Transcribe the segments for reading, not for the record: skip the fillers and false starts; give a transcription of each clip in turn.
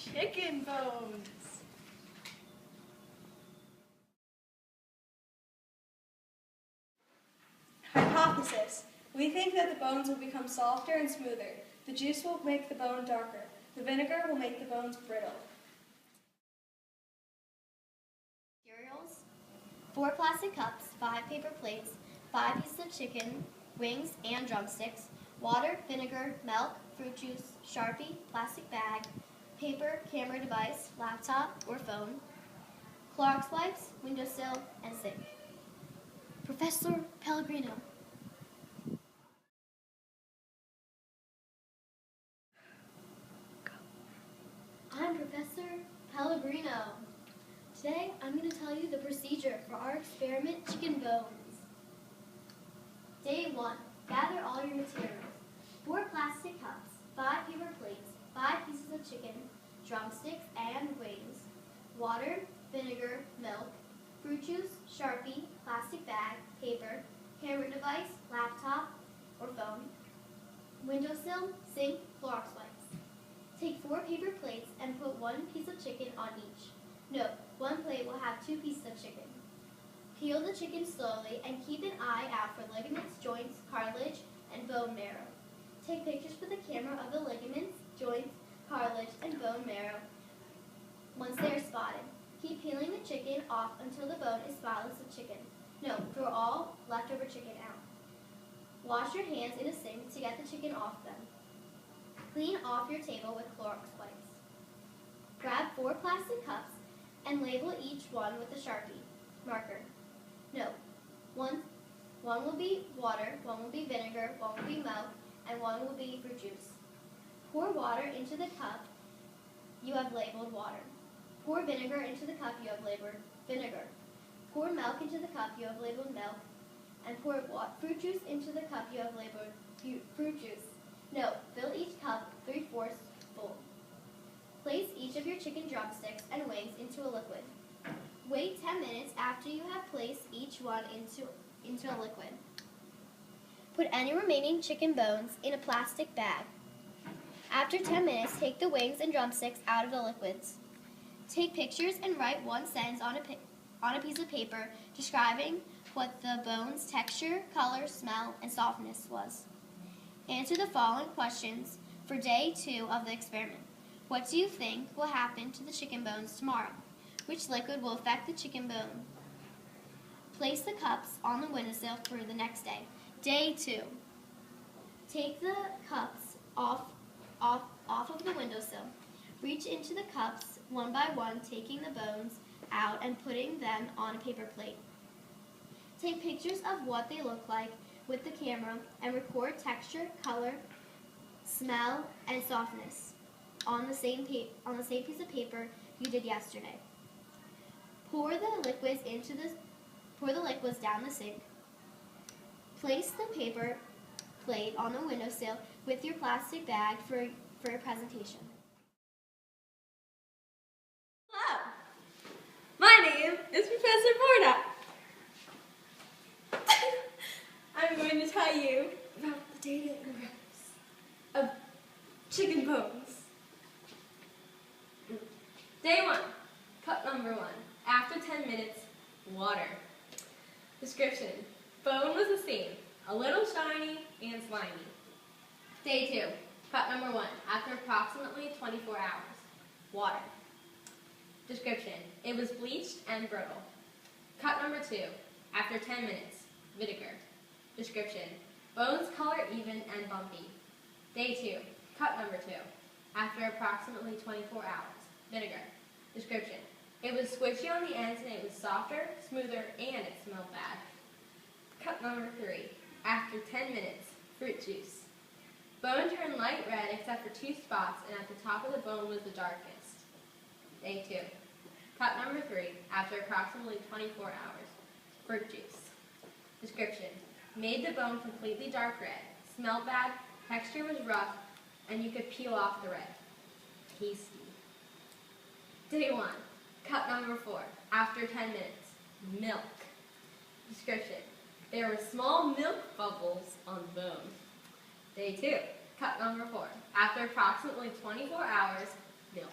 chicken bones. Hypothesis. We think that the bones will become softer and smoother. The juice will make the bone darker. The vinegar will make the bones brittle. Materials: 4 plastic cups, 5 paper plates, 5 pieces of chicken, wings and drumsticks, water, vinegar, milk, fruit juice, Sharpie, plastic bag, paper, camera device, laptop or phone, Clorox wipes, windowsill, and sink. Professor Pellegrino. I'm Professor Pellegrino. Today, I'm going to tell you the procedure for our experiment, chicken bones. Day 1. Gather all your materials. 4 plastic cups, 5 paper plates, 5 pieces of chicken, drumsticks and wings, water, vinegar, milk, fruit juice, Sharpie, plastic bag, paper, camera device, laptop or phone, windowsill, sink, Clorox wipes. Take 4 paper plates and put 1 piece of chicken on each. Note, 1 plate will have 2 pieces of chicken. Peel the chicken slowly and keep an eye out for ligaments, joints, cartilage, and bone marrow. Take pictures with the camera of the ligaments, joints, cartilage, and bone marrow once they are spotted. Keep peeling the chicken off until the bone is spotless of chicken. Note, throw all leftover chicken out. Wash your hands in a sink to get the chicken off them. Clean off your table with Clorox wipes. Grab 4 plastic cups and label each one with a Sharpie marker. Note, one will be water, 1 will be vinegar, 1 will be milk, and 1 will be fruit juice. Pour water into the cup you have labeled water. Pour vinegar into the cup you have labeled vinegar. Pour milk into the cup you have labeled milk, and pour fruit juice into the cup you have labeled fruit juice. Note, fill each cup 3/4 full. Place each of your chicken drumsticks and wings into a liquid. Wait 10 minutes after you have placed each one into a liquid. Put any remaining chicken bones in a plastic bag. After 10 minutes, take the wings and drumsticks out of the liquids. Take pictures and write 1 sentence on a piece of paper describing what the bone's texture, color, smell, and softness was. Answer the following questions for day 2 of the experiment. What do you think will happen to the chicken bones tomorrow? Which liquid will affect the chicken bone? Place the cups on the windowsill for the next day. Day 2. Take the cups off of the windowsill. Reach into the cups one by one, taking the bones out and putting them on a paper plate. Take pictures of what they look like with the camera and record texture, color, smell, and softness on the same piece of paper you did yesterday. Pour the liquids down the sink. Place the paper plate on the windowsill with your plastic bag for a presentation. Hello, my name is Professor Borda. I'm going to tell you about the data and graphs of chicken bones. Day 1, cut number 1. After 10 minutes, water. Description: bone was the same, a little shiny and slimy. Day 2, cut number 1. After approximately 24 hours, water. Description: it was bleached and brittle. Cut number 2, after 10 minutes, vinegar. Description: bones color even and bumpy. Day 2, cut number 2. After approximately 24 hours, vinegar. Description: it was squishy on the ends and it was softer, smoother, and it smelled bad. Cut number 3, after 10 minutes, fruit juice. Bone turned light red except for 2 spots, and at the top of the bone was the darkest. Day 2, cut number 3, after approximately 24 hours, fruit juice. Description: made the bone completely dark red, smelled bad, texture was rough, and you could peel off the red. Tasty. Day 1, cut number 4, after 10 minutes, milk. Description: there were small milk bubbles on the bone. Day 2, cut number 4, after approximately 24 hours, milk.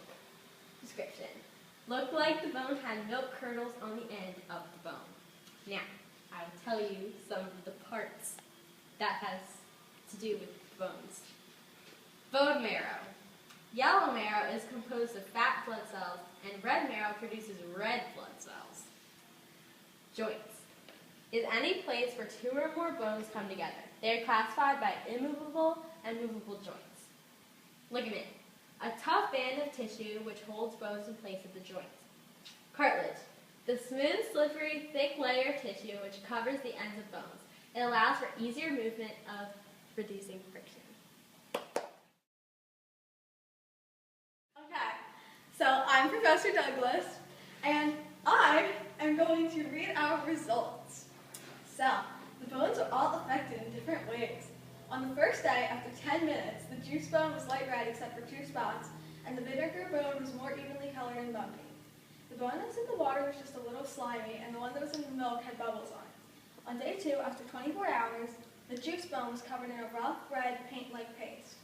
Description. Looked like the bone had milk curdles on the end of the bone. Now, I will tell you some of the parts that has to do with bones. Bone marrow. Yellow marrow is composed of fat blood cells, and red marrow produces red blood cells. Joints is any place where two or more bones come together. They are classified by immovable and movable joints. Ligament, a tough band of tissue which holds bones in place at the joints. Cartilage, the smooth, slippery, thick layer of tissue which covers the ends of bones. It allows for easier movement of reducing friction. Okay, so I'm Professor Douglas, and I am going to read our results. So, the bones are all affected in different ways. On the first day, after 10 minutes, the juice bone was light red except for 2 spots, and the vinegar bone was more evenly colored and bumpy. The bone that was in the water was just a little slimy, and the one that was in the milk had bubbles on it. On day 2, after 24 hours, the juice bone was covered in a rough, red, paint-like paste.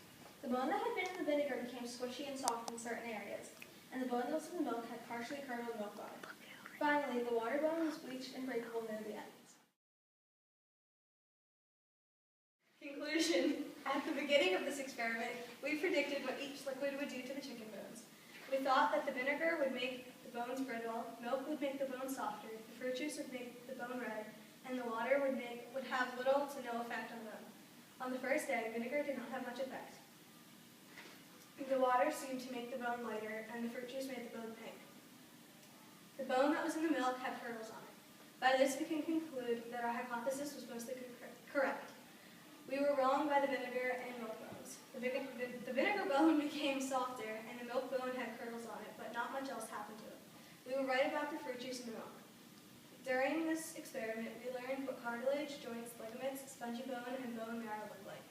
The bone that had been in the vinegar became squishy and soft in certain areas, and the bone that was in the milk had partially curdled milk on it. Finally, the water bone was bleached and breakable near the ends. Conclusion. At the beginning of this experiment, we predicted what each liquid would do to the chicken bones. We thought that the vinegar would make the bones brittle, milk would make the bones softer, the fruit juice would make the bone red, and the water would have little to no effect on them. On the first day, vinegar did not have much effect. The water seemed to make the bone lighter, and the fruit juice made the bone pink. The bone that was in the milk had curdles on it. By this, we can conclude that our hypothesis was mostly correct. We were wrong by the vinegar and milk bones. The vinegar bone became softer, and the milk bone had curdles on it, but not much else happened to it. We were right about the fruit juice in the milk. During this experiment, we learned what cartilage, joints, ligaments, spongy bone, and bone marrow look like.